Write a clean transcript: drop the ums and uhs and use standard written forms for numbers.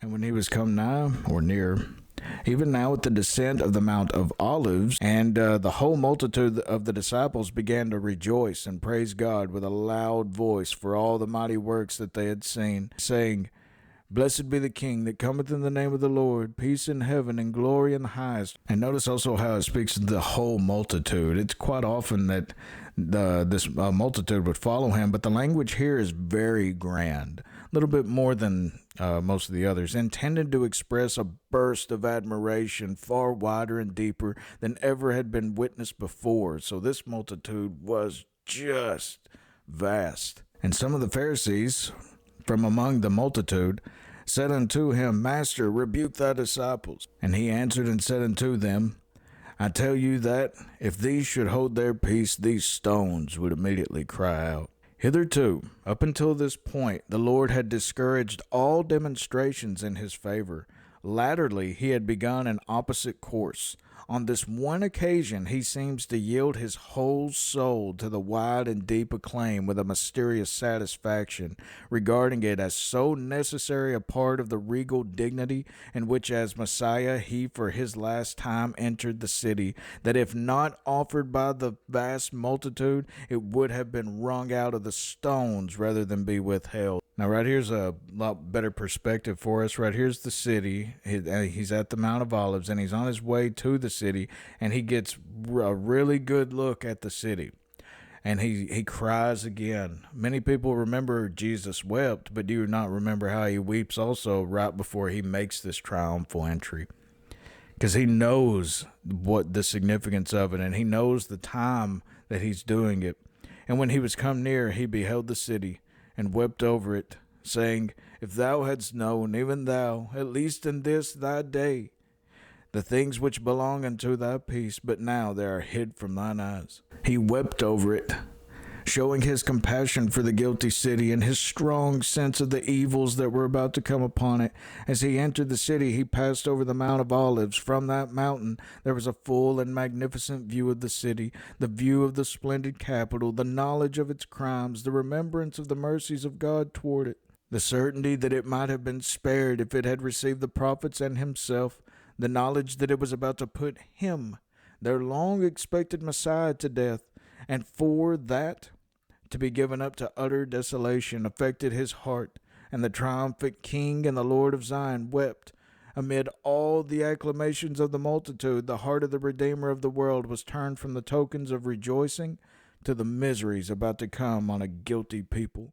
And when he was come nigh, or near, even now at the descent of the Mount of Olives, and the whole multitude of the disciples began to rejoice and praise God with a loud voice for all the mighty works that they had seen, saying, Blessed be the King that cometh in the name of the Lord, peace in heaven and glory in the highest. And notice also how it speaks of the whole multitude. It's quite often that this multitude would follow him, but the language here is very grand, a little bit more than most of the others, intended to express a burst of admiration far wider and deeper than ever had been witnessed before. So this multitude was just vast. And some of the Pharisees from among the multitude said unto him, Master, rebuke thy disciples. And he answered and said unto them, I tell you that if these should hold their peace, these stones would immediately cry out. Hitherto, up until this point, the Lord had discouraged all demonstrations in his favor. Latterly, he had begun an opposite course. On this one occasion, he seems to yield his whole soul to the wide and deep acclaim with a mysterious satisfaction, regarding it as so necessary a part of the regal dignity in which as Messiah he for his last time entered the city, that if not offered by the vast multitude, it would have been wrung out of the stones rather than be withheld. Now, right here's a lot better perspective for us. Right here's the city. He's at the Mount of Olives, and he's on his way to the city, and he gets a really good look at the city. And he cries again. Many people remember Jesus wept, but do not remember how he weeps also right before he makes this triumphal entry. Because he knows what the significance of it, and he knows the time that he's doing it. And when he was come near, he beheld the city, and wept over it, saying, If thou hadst known, even thou, at least in this thy day, the things which belong unto thy peace, but now they are hid from thine eyes. He wept over it, showing his compassion for the guilty city and his strong sense of the evils that were about to come upon it. As he entered the city, he passed over the Mount of Olives. From that mountain there was a full and magnificent view of the city, the view of the splendid capital, the knowledge of its crimes, the remembrance of the mercies of God toward it, the certainty that it might have been spared if it had received the prophets and himself, the knowledge that it was about to put him, their long-expected Messiah, to death, and for that to be given up to utter desolation affected his heart, and the triumphant King and the Lord of Zion wept. Amid all the acclamations of the multitude, the heart of the Redeemer of the world was turned from the tokens of rejoicing to the miseries about to come on a guilty people.